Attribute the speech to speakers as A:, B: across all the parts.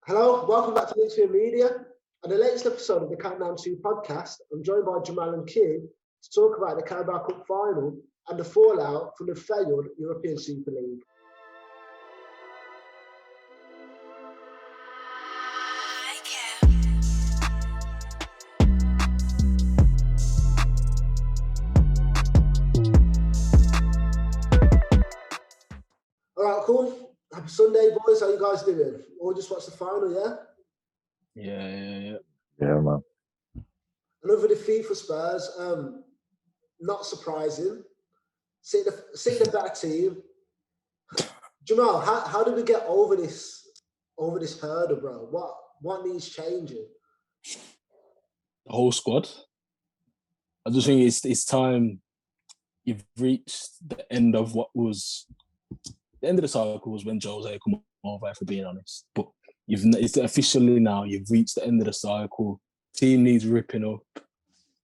A: Hello, welcome back to Linksfield Media. On the latest episode of the Countdown 2 podcast, I'm joined by Jamal and Kee to talk about the Carabao Cup final and the fallout from the failed European Super League. All right, cool. Happy Sunday, boys. How you guys doing? Or just watch the final, yeah?
B: Yeah, man.
A: Another defeat for Spurs. Not surprising. Seeing the better team. Jamal, how did we get over this hurdle, bro? What needs changing?
C: The whole squad. I just think it's time. You've reached the end of what was the end of the cycle was when Jose come over, if we're being honest. But it's officially now. You've reached the end of the cycle. Team needs ripping up.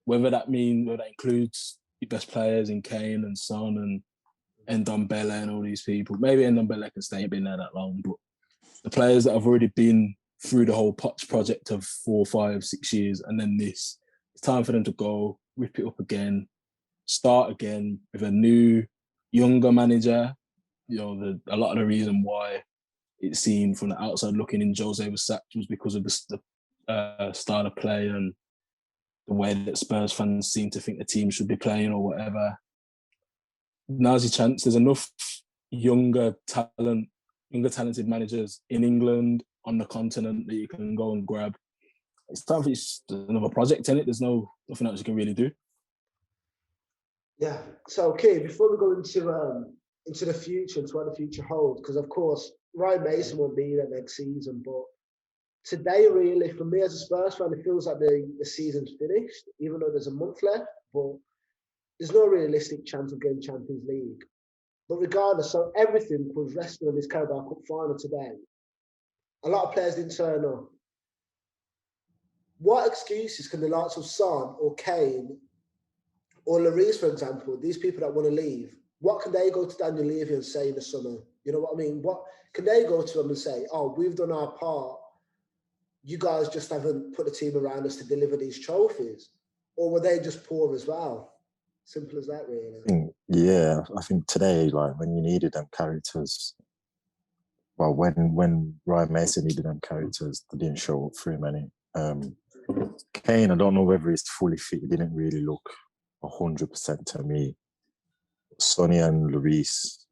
C: Whether that includes your best players in Kane and Son and Ndombele and all these people. Maybe Ndombele can stay, been there that long, but the players that have already been through the whole Potts project of 4, 5, 6 years, and then this, it's time for them to go, rip it up again, start again with a new, younger manager. You know, a lot of the reason why it seemed from the outside looking in Jose was sacked was because of the style of play and the way that Spurs fans seem to think the team should be playing or whatever. Now's your chance. There's enough younger talented managers in England, on the continent, that you can go and grab. It's time for another project in it. There's nothing else you can really do.
A: Yeah. So, Kee, before we go into the future, into what the future holds, because of course Ryan Mason won't be there next season, but today, really, for me as a Spurs fan, it feels like the season's finished, even though there's a month left, but there's no realistic chance of getting Champions League. But regardless, so everything was resting on this Carabao Cup final today. A lot of players didn't turn up. What excuses can the likes of Son or Kane or Lloris, for example, these people that want to leave, what can they go to Daniel Levy and say in the summer? You know what I mean? What can they go to him and say, oh, we've done our part, you guys just haven't put a team around us to deliver these trophies? Or were they just poor as well? Simple as that, really.
B: I think today, like when you needed them characters, well, when Ryan Mason needed them characters, they didn't show up very many. Kane, I don't know whether he's fully fit. He didn't really look 100% to me. Sonny and Lloris,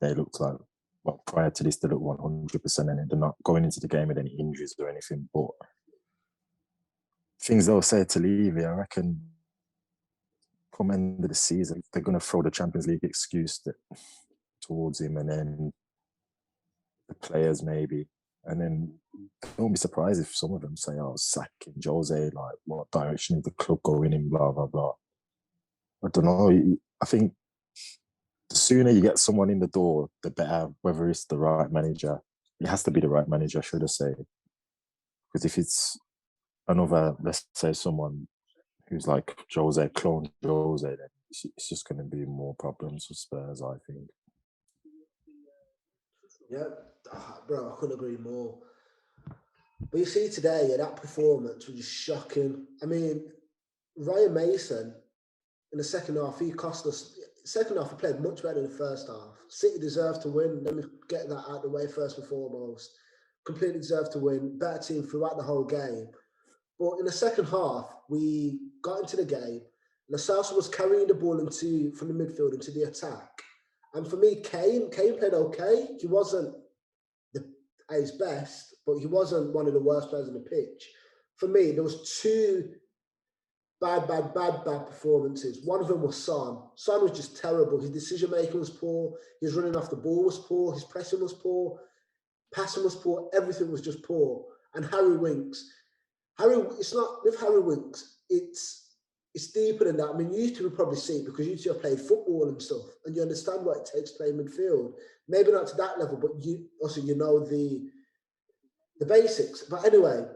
B: they looked like, well, prior to this, they looked 100%, and they're not going into the game with any injuries or anything. But things they'll say to Levy, I reckon, come end of the season, they're going to throw the Champions League excuse towards him, and then the players maybe. And then don't be surprised if some of them say, oh, sacking Jose, like, what direction is the club going in, blah, blah, blah. I don't know. I think the sooner you get someone in the door, the better, whether it's the right manager. It has to be the right manager, should I say. Because if it's another, let's say someone who's like Jose, clone Jose, then it's just going to be more problems for Spurs, I think.
A: Yeah, bro, I couldn't agree more. But you see today, that performance was just shocking. I mean, Ryan Mason, in the second half, he cost us. Second half, he played much better than the first half. City deserved to win. Let me get that out of the way first and foremost. Completely deserved to win. Better team throughout the whole game. But in the second half, we got into the game. Lo Celso was carrying the ball from the midfield into the attack. And for me, Kane played okay. He wasn't at his best, but he wasn't one of the worst players on the pitch. For me, there was two bad performances. One of them was Son. Son was just terrible. His decision-making was poor. His running off the ball was poor. His pressing was poor. Passing was poor. Everything was just poor. And Harry Winks. It's not with Harry Winks. It's deeper than that. I mean, you two would probably see it because you two have played football and stuff, and you understand what it takes to play midfield. Maybe not to that level, but you know the basics. But anyway,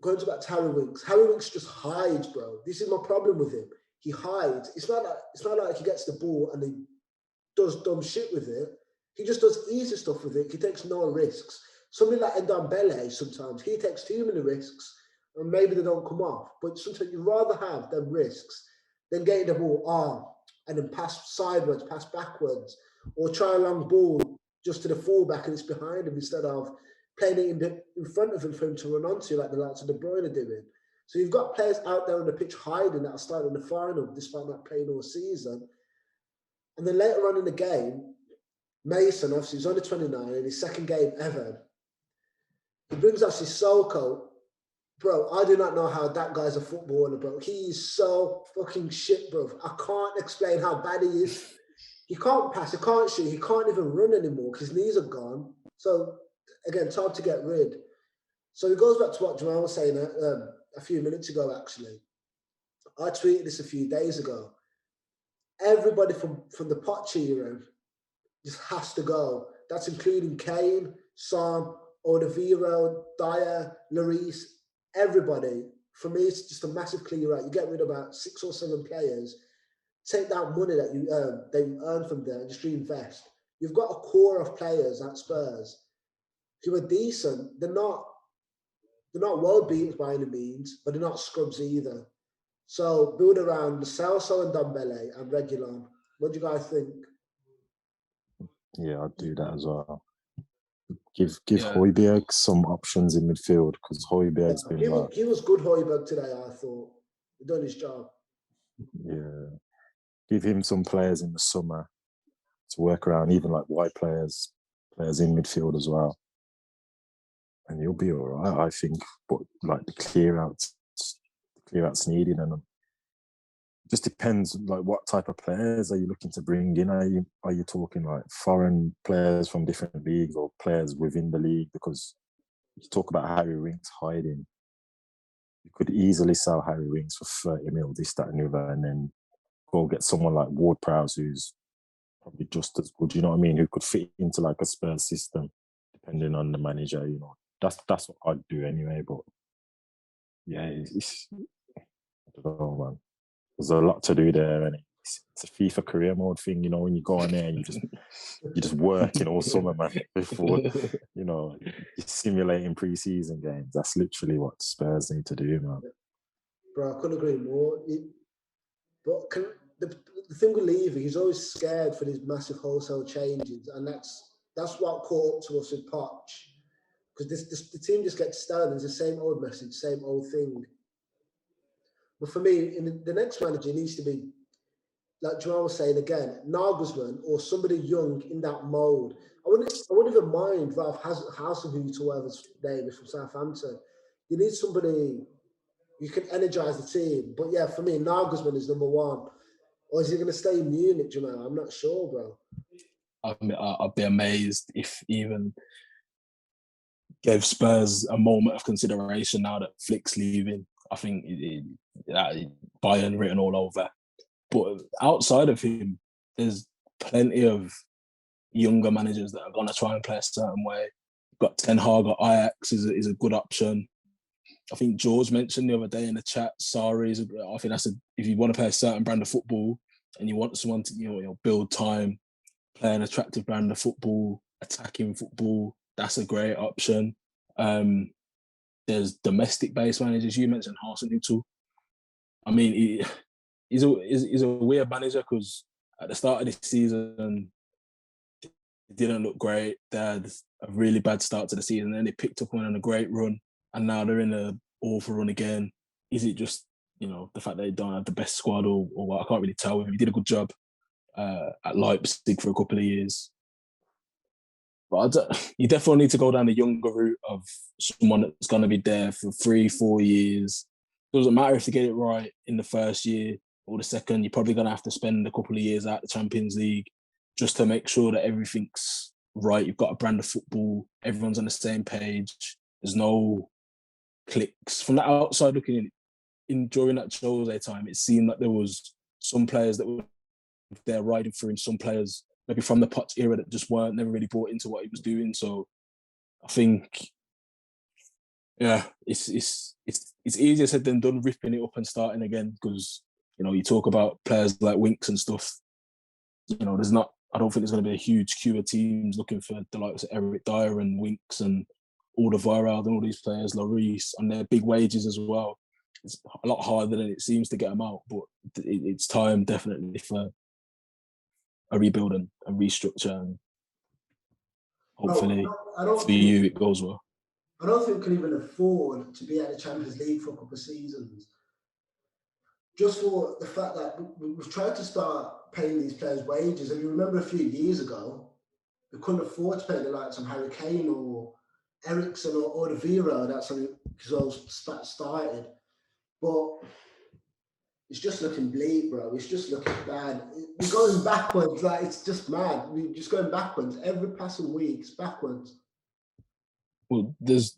A: going back to Harry Winks. Harry Winks just hides, bro. This is my problem with him. He hides. It's not like he gets the ball and he does dumb shit with it. He just does easy stuff with it. He takes no risks. Somebody like Ndombele, sometimes he takes too many risks and maybe they don't come off. But sometimes you'd rather have them risks than getting the ball on and then pass sideways, pass backwards, or try a long ball just to the fullback and it's behind him instead of playing it in front of him for him to run onto like the likes of De Bruyne are doing. So you've got players out there on the pitch hiding that are starting the final despite not playing all season. And then later on in the game, Mason, obviously, he's only 29 in his second game ever. He brings us Sissoko. Bro, I do not know how that guy's a footballer, bro. He is so fucking shit, bro. I can't explain how bad he is. He can't pass, he can't shoot, he can't even run anymore because his knees are gone. So, again, time to get rid. So it goes back to what Jamal was saying a few minutes ago, actually. I tweeted this a few days ago. Everybody from the Poch era just has to go. That's including Kane, Son, Odaviro, Dyer, Lloris, everybody. For me, it's just a massive clear out. You get rid of about 6 or 7 players, take that money that you earn from there and just reinvest. You've got a core of players at Spurs who are decent. They're not world beaters by any means, but they're not scrubs either. So build around Celso and Ndombele and Reguilon. What do you guys think?
B: Yeah, I'd do that as well. Give Højbjerg some options in midfield because Højbjerg's been
A: he was good, Højbjerg, today, I thought. He done his job.
B: Yeah. Give him some players in the summer to work around, even like wide players in midfield as well. And you'll be all right, I think. But like the clear outs needed, and it just depends like what type of players are you looking to bring in? Are you talking like foreign players from different leagues or players within the league? Because you talk about Harry Winks hiding. You could easily sell Harry Winks for 30 mil, this, that, and the other, and then go get someone like Ward-Prowse who's probably just as good, you know what I mean, who could fit into like a Spurs system, depending on the manager, you know. That's what I'd do anyway, but yeah, it's I don't know, man. There's a lot to do there, and it's a FIFA career mode thing, you know, when you go on there and you're just working all summer, man, before, you know, you're simulating pre-season games. That's literally what Spurs need to do, man.
A: Bro, I couldn't agree more. The thing with Levy, he's always scared for these massive wholesale changes, and that's what caught up to us with Poch. Because the team just gets stale. It's the same old message, same old thing. But for me, in the next manager needs to be, like Jamal was saying again, Nagelsmann or somebody young in that mould. I wouldn't even mind Ralph Hasenhuttl, whoever his name is, from Southampton. You need somebody you can energise the team. But yeah, for me, Nagelsmann is number one. Or is he going to stay in Munich, Jamal? I'm not sure, bro.
C: I'd be amazed if even gave Spurs a moment of consideration now that Flick's leaving. I think Bayern written all over. But outside of him, there's plenty of younger managers that are going to try and play a certain way. You've got Ten Hag at Ajax is a good option. I think George mentioned the other day in the chat, Sarri is. I think if you want to play a certain brand of football and you want someone to build time, play an attractive brand of football, attacking football, that's a great option. There's domestic-based managers. You mentioned Hasenhuttl. I mean, he's a weird manager because at the start of this season, it didn't look great. They had a really bad start to the season. Then they picked up on a great run, and now they're in an awful run again. Is it just the fact that they don't have the best squad, or what? I can't really tell. He did a good job at Leipzig for a couple of years. But you definitely need to go down the younger route of someone that's going to be there for 3-4 years. It doesn't matter if they get it right in the first year or the second. You're probably going to have to spend a couple of years out the Champions League just to make sure that everything's right. You've got a brand of football. Everyone's on the same page. There's no clicks. From the outside looking in during that Jose time, it seemed like there was some players that were there riding through and some players maybe from the Poch era that just never really bought into what he was doing. So I think, yeah, it's easier said than done ripping it up and starting again because, you talk about players like Winks and stuff. I don't think there's going to be a huge queue of teams looking for the likes of Eric Dyer and Winks and all the Varad and all these players, Lloris, on their big wages as well. It's a lot harder than it seems to get them out, but it's time definitely for a rebuild and a restructure, and hopefully for you it goes well.
A: I don't think we can even afford to be at the Champions League for a couple of seasons. Just for the fact that we've tried to start paying these players wages. And you remember a few years ago, we couldn't afford to pay the likes of Harry Kane or Eriksen or the Vero. That's when those started. But it's just looking bleak, bro. It's just looking bad. We're going backwards. Like, it's just mad. We're just going backwards. Every passing week, it's backwards.
C: Well, there's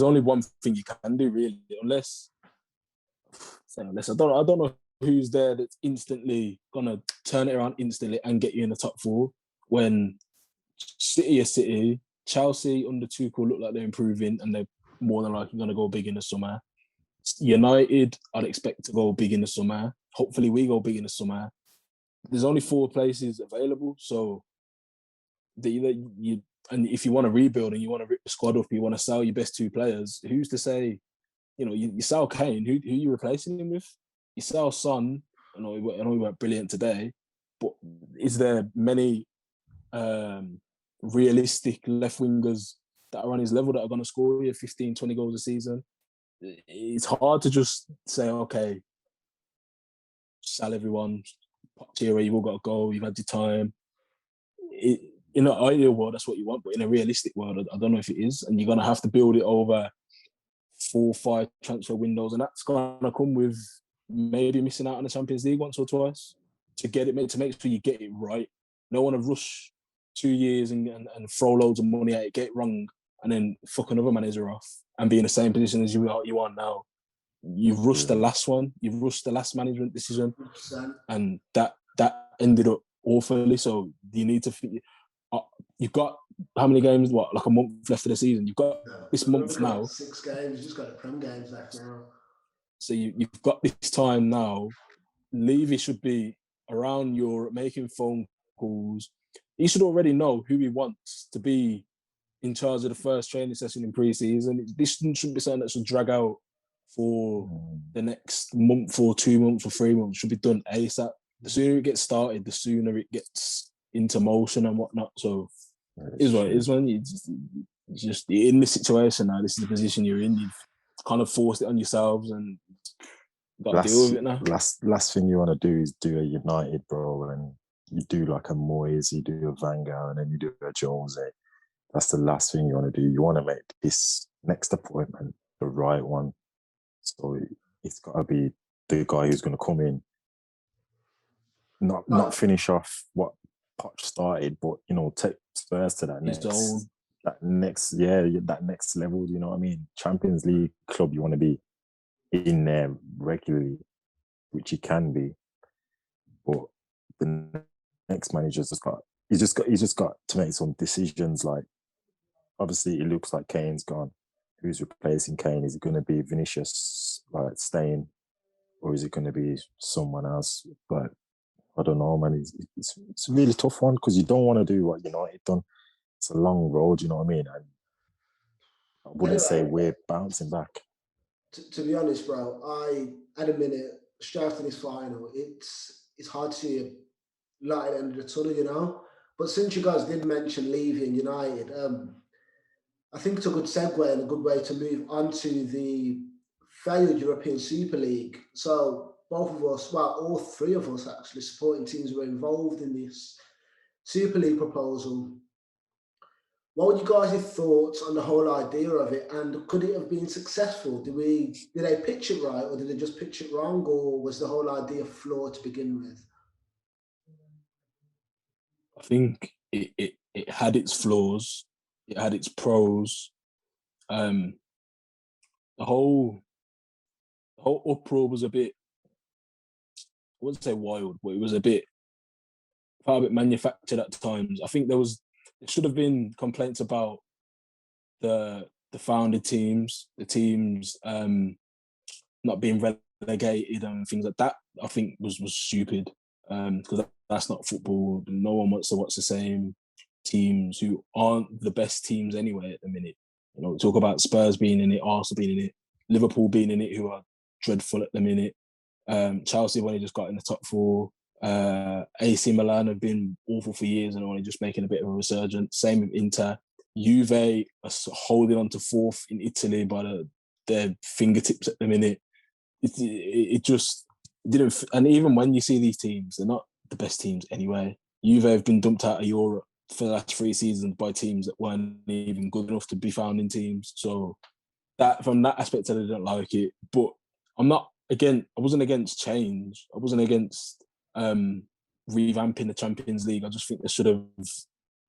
C: only one thing you can do, really, unless I don't know who's there that's instantly gonna turn it around instantly and get you in the top four. When City is City, Chelsea under Tuchel look like they're improving and they're more than likely gonna go big in the summer. United, I'd expect to go big in the summer. Hopefully, we go big in the summer. There's only 4 places available, so and if you want to rebuild and you want to rip the squad up, you want to sell your best 2 players. Who's to say? You sell Kane. Who are you replacing him with? You sell Son. I know he went brilliant today, but is there many realistic left wingers that are on his level that are going to score you 15, 20 goals a season? It's hard to just say, okay, sell everyone. Pochettino, you've all got to go. You've had your time. In an ideal world, that's what you want, but in a realistic world, I don't know if it is, and you're going to have to build it over 4 or 5 transfer windows, and that's going to come with maybe missing out on the Champions League once or twice to make sure you get it right. No one to rush 2 years and throw loads of money at it, get it wrong, and then fuck another manager off and be in the same position as you are now. You've rushed the last one. You've rushed the last management decision,
A: 100%.
C: and that ended up awfully. So you need to. You've got how many games? What, like a month left of the season? You've got this month now.
A: 6 games. You just got the Prem games left now.
C: So you've got this time now. Levy should be around Europe making phone calls. He should already know who he wants to be in charge of the first training session in pre-season. This shouldn't be something that should drag out for the next month or 2 months or 3 months. It should be done ASAP. The sooner it gets started, the sooner it gets into motion and whatnot. So it is what it is, man. It's just in this situation now. This is the position you're in. You've kind of forced it on yourselves and got to deal with it now.
B: Last thing you want to do is do a United, bro, and you do like a Moyes, you do a Van Gaal, and then you do a Jose. That's the last thing you want to do. You want to make this next appointment the right one. So it's got to be the guy who's going to come in, not finish off what Poch started, but take Spurs to that next level. You know what I mean? Champions League club, you want to be in there regularly, which you can be, but the next manager's just got to make some decisions. Like, obviously, it looks like Kane's gone. Who's replacing Kane? Is it going to be Vinicius staying, or is it going to be someone else? But I don't know, man. It's a really tough one because you don't want to do what United done. It's a long road, you know what I mean? And I wouldn't say we're bouncing back.
A: To be honest, bro, at a minute, straight after this final, it's hard to see a light at the end of the tunnel, But since you guys did mention leaving United, I think it's a good segue and a good way to move on to the failed European Super League. So both of us, all 3 of us actually, supporting teams were involved in this Super League proposal. What were you guys' thoughts on the whole idea of it, and could it have been successful? Did they pitch it right, or did they just pitch it wrong, or was the whole idea flawed to begin with?
C: I think it had its flaws, it had its pros. The whole uproar was a bit, I wouldn't say wild, but it was a bit manufactured at times. I think there should have been complaints about the founded teams, the teams not being relegated and things like that. I think was stupid because that's not football. No one wants to watch the same teams who aren't the best teams anyway at the minute You know, talk about Spurs being in it, Arsenal being in it, Liverpool being in it, who are dreadful at the minute. Chelsea have only just got in the top 4. AC Milan have been awful for years and are only just making a bit of a resurgence. Same with Inter. Juve are holding on to 4th in Italy by their fingertips at the minute. It just didn't. And even when you see these teams, they're not the best teams anyway. Juve have been dumped out of Europe for the last 3 seasons by teams that weren't even good enough to be found in teams. So that from that aspect, I didn't like it. But I'm not I wasn't against change. I wasn't against revamping the Champions League. I just think they should have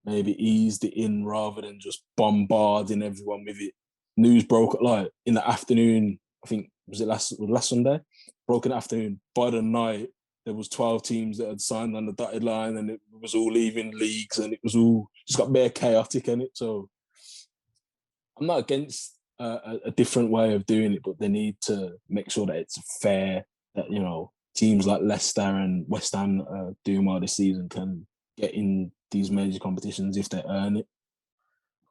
C: maybe eased it in rather than just bombarding everyone with it. News broke at in the afternoon. I think was last Sunday. Broke in the afternoon. By the night, there was 12 teams that had signed on the dotted line, and it was all leaving leagues, and it was all just got bare chaotic in it. So I'm not against a different way of doing it, but they need to make sure that it's fair. That teams like Leicester and West Ham doing well this season can get in these major competitions if they earn it.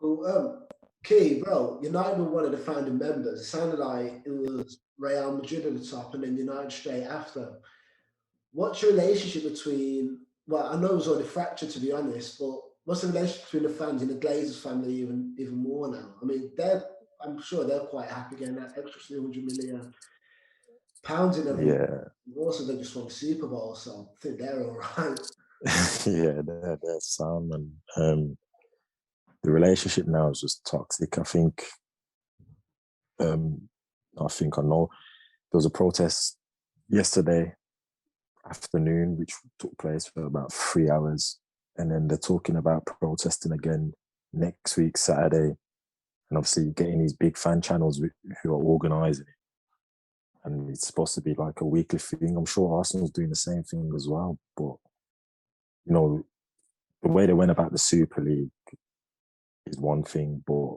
A: Well, Key, bro, United were one of the founding members. It sounded like it was Real Madrid at the top and then United straight after. What's your relationship between, well, I know it was already fractured to be honest, but what's the relationship between the fans and the Glazers family even more now? I mean, I'm sure they're quite happy getting that extra £300 million in every year. Also, they just won the Super Bowl, so I think they're all right.
B: Yeah, they're sound, and the relationship now is just toxic. I know there was a protest yesterday afternoon which took place for about 3 hours, and then they're talking about protesting again next week Saturday, and obviously getting these big fan channels who are organising it, and it's supposed to be like a weekly thing. I'm sure Arsenal's doing the same thing as well, but the way they went about the Super League is one thing, but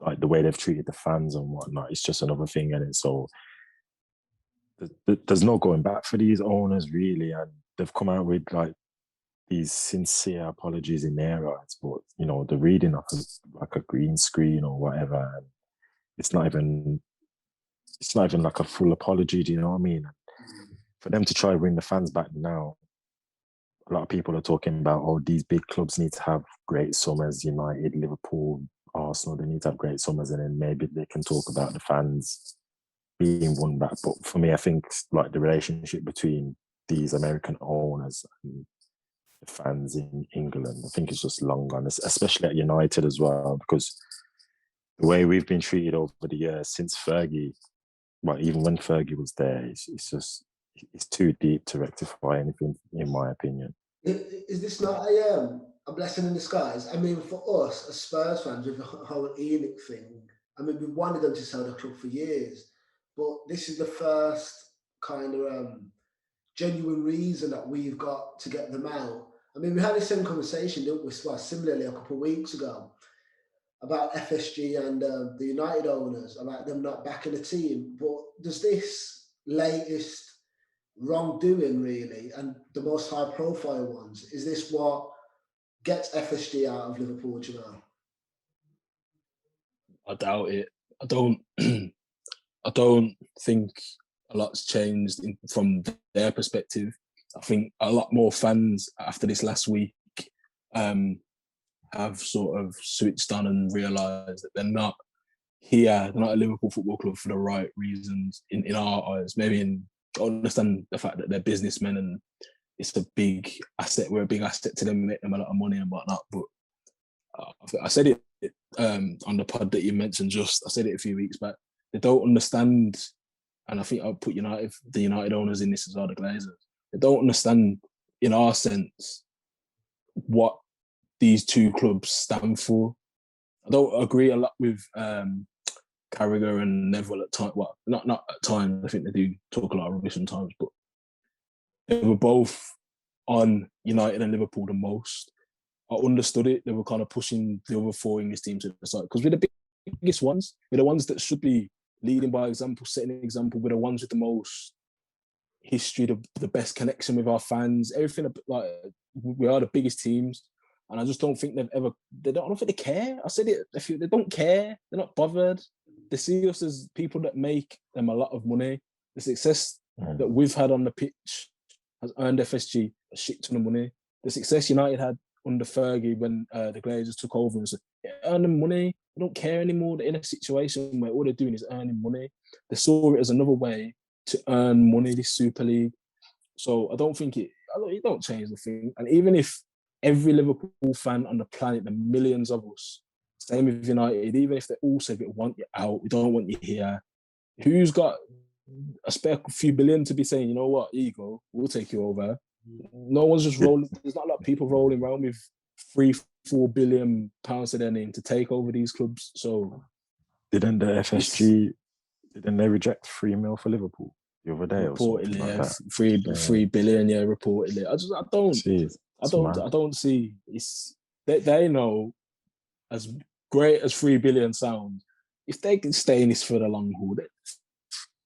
B: like the way they've treated the fans and whatnot, it's just another thing. And so there's no going back for these owners really, and they've come out with like these sincere apologies in their eyes, but they're reading off like a green screen or whatever, and it's not even like a full apology. Do you know what I mean? For them to try to bring the fans back now, a lot of people are talking about, these big clubs need to have great summers, United, Liverpool, Arsenal, they need to have great summers, and then maybe they can talk about the fans being won back. But for me, I think like the relationship between these American owners and the fans in England, I think it's just long gone, especially at United as well, because the way we've been treated over the years since Fergie, well, even when Fergie was there, it's too deep to rectify anything, in my opinion.
A: Is this not a blessing in disguise? I mean, for us as Spurs fans, with the whole Enoch thing, I mean, we've wanted them to sell the club for years, but this is the first kind of genuine reason that we've got to get them out. I mean, we had the same conversation, didn't we? Well, similarly a couple of weeks ago about FSG and the United owners, about them not backing the team. But does this latest wrongdoing really, and the most high profile ones, is this what gets FSG out of Liverpool, Jamal?
C: I doubt it. I don't think a lot's changed from their perspective. I think a lot more fans after this last week have sort of switched on and realised that they're not here, they're not a Liverpool Football Club for the right reasons in our eyes. Maybe I understand the fact that they're businessmen and it's a big asset. We're a big asset to them, make them a lot of money and whatnot. But I said it on the pod that you mentioned. I said it a few weeks back. They don't understand, and I think I'll put the United owners in this as well, the Glazers. They don't understand, in our sense, what these two clubs stand for. I don't agree a lot with Carragher and Neville at times. Well, not at times. I think they do talk a lot of rubbish sometimes, but they were both on United and Liverpool the most. I understood it. They were kind of pushing the other 4 English teams to the side because we're the biggest ones. We're the ones that should be leading by example, setting an example. We're the ones with the most history, the best connection with our fans. Everything, like we are the biggest teams. And I just don't think I don't think they care. I said it, they don't care. They're not bothered. They see us as people that make them a lot of money. The success that we've had on the pitch has earned FSG a shit ton of money. The success United had under Fergie when the Glazers took over, and earn them money. They don't care anymore. They're in a situation where all they're doing is earning money. They saw it as another way to earn money, this Super League. So I don't think it don't change the thing. And even if every Liverpool fan on the planet, the millions of us, same with United, even if they all say we want you out, we don't want you here, who's got a spare few billion to be saying, you know what, here you go, we'll take you over? No one's just rolling. There's not a lot of people rolling around with £3-4 billion to their name to take over these clubs. So
B: didn't the FSG reject 3 mil for Liverpool the other day?
C: Reportedly,
B: or
C: yeah,
B: like that?
C: 3 billion, yeah, reportedly. I don't see. It's they know, as great as 3 billion sounds, if they can stay in this for the long haul, they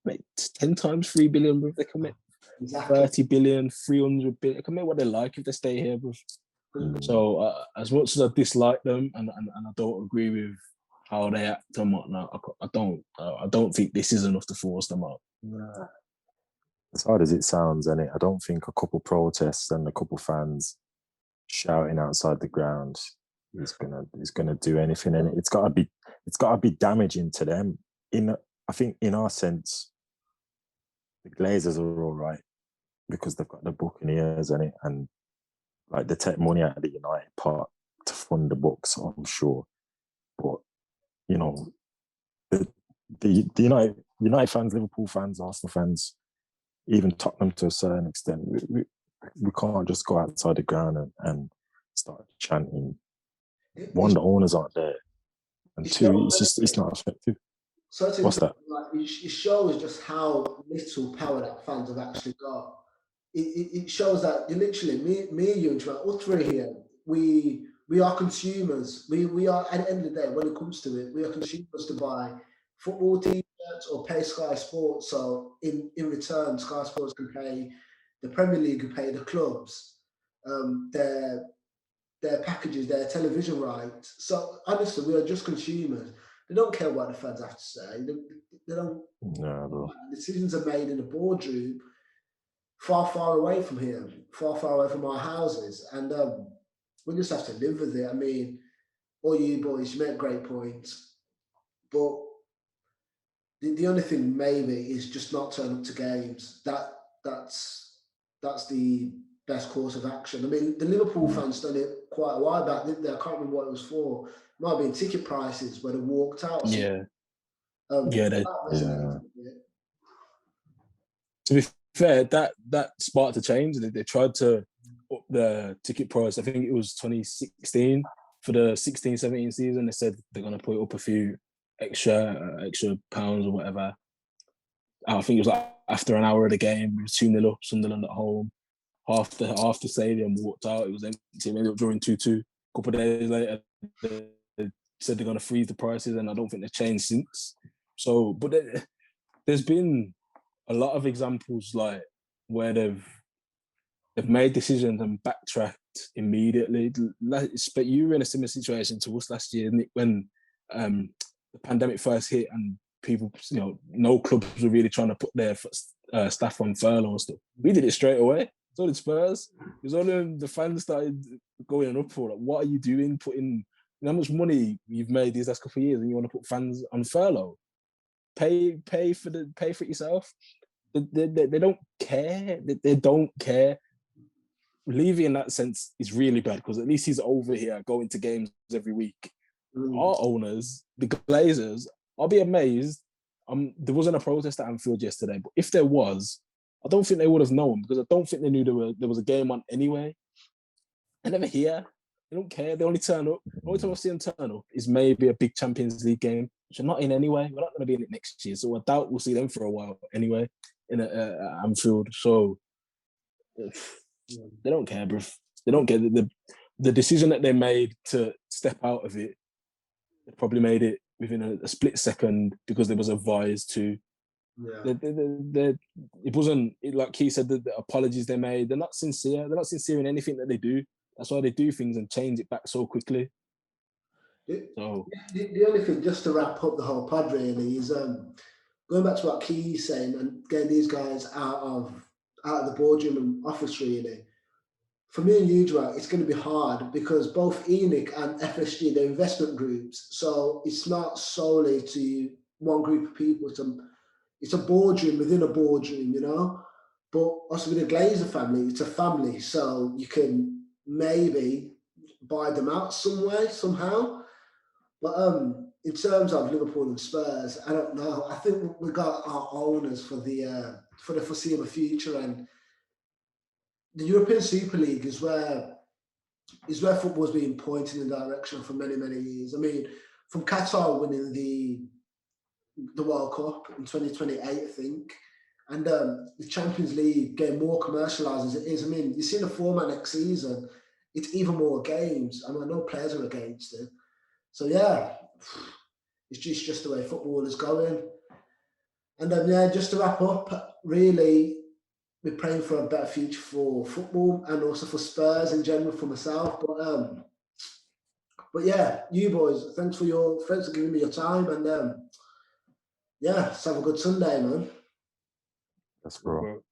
C: make 10 times 3 billion, if they can make 30 billion, 300 billion, they can make what they like if they stay here, bro. So as much as I dislike them and I don't agree with how they act and whatnot, I don't think this is enough to force them out.
A: Nah.
B: As hard as it sounds, and I don't think a couple protests and a couple fans shouting outside the ground is gonna do anything. And it's gotta be damaging to them. I think in our sense, the Glazers are all right because they've got the Buccaneers in it, and like they take money out of the United part to fund the books, I'm sure. But you know, the United fans, Liverpool fans, Arsenal fans, even Tottenham to a certain extent, we can't just go outside the ground and start chanting. One, the owners aren't there, and two, it's not effective. What's that?
A: Like, it shows just how little power that fans have actually got. It shows that you literally, me, you, and all three here, we are consumers. We are, at the end of the day, when it comes to it, we are consumers to buy football t-shirts or pay Sky Sports. So in return, Sky Sports can pay the Premier League, can pay the clubs their packages, their television rights. So honestly, we are just consumers. They don't care what the fans have to say. They don't.
B: No, bro.
A: Decisions are made in the boardroom, far away from here, far away from our houses, and we just have to live with it. I mean, all you boys, you make great points, but the only thing maybe is just not turn up to games. That's the best course of action. I mean, the Liverpool fans done it quite a while back, didn't they? I can't remember what it was for. It might have been ticket prices where they walked out.
C: Yeah.
A: Yeah.
C: To be fair, that sparked a change. They tried to up the ticket price. I think it was 2016 for the 16-17 season. They said they're going to put up a few extra pounds or whatever. I think it was like after an hour of the game, we were 2-0 up, Sunderland at home. Half the stadium walked out. It was empty. We ended up drawing 2-2. A couple of days later, they said they're going to freeze the prices, and I don't think they've changed since. So, but there's been a lot of examples like where they've made decisions and backtracked immediately. But you were in a similar situation to us last year, didn't it, when the pandemic first hit and people, no clubs were really trying to put their staff on furlough and stuff. We did it straight away. So did Spurs. It was only the fans started going up for, like, what are you doing? Putting how much money you've made these last couple of years, and you want to put fans on furlough? Pay for it yourself. They don't care. They don't care. Levy, in that sense, is really bad because at least he's over here going to games every week. Our owners, the Glazers, I'll be amazed. There wasn't a protest at Anfield yesterday, but if there was, I don't think they would have known because I don't think they knew there was a game on anyway. They're never here. They don't care. They only turn up. The only time I see them turn up is maybe a big Champions League game, which are not in anyway. We're not going to be in it next year, so I doubt we'll see them for a while anyway in Anfield. So they don't care, bro. They don't get the decision that they made to step out of it. They probably made it within a split second because they was advised to. Yeah. It wasn't, like Kee said, the apologies they made. They're not sincere. They're not sincere in anything that they do. That's why they do things and change it back so quickly.
A: So the only thing, just to wrap up the whole pod really, is going back to what Kee's saying and getting these guys out of the boardroom and office really. For me and you, Joel, it's going to be hard because both ENIC and FSG, they're investment groups. So it's not solely to one group of people. It's a boardroom within a boardroom, you know? But also with the Glazer family, it's a family. So you can maybe buy them out some way, somehow. But in terms of Liverpool and Spurs, I don't know. I think we got our owners for the foreseeable future, and the European Super League is where football's been pointing in the direction for many, many years. I mean, from Qatar winning the World Cup in 2028, I think, and the Champions League getting more commercialised as it is. I mean, you see the format next season, it's even more games. I mean, I know players are against it. So yeah, it's just the way football is going. And just to wrap up, really, we're praying for a better future for football and also for Spurs in general for myself. But yeah, you boys, thanks for giving me your time, and let's have a good Sunday, man.
B: That's bro.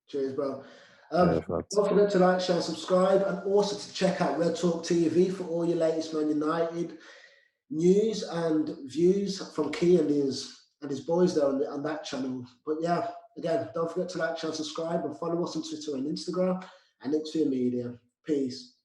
A: Cheers, bro.
B: Yeah,
A: don't forget to like, share, subscribe, and also to check out Red Talk TV for all your latest Man United news and views from Kee and his boys there on that channel. But yeah, again, don't forget to like, share, subscribe, and follow us on Twitter and Instagram and Xphere Media. Peace.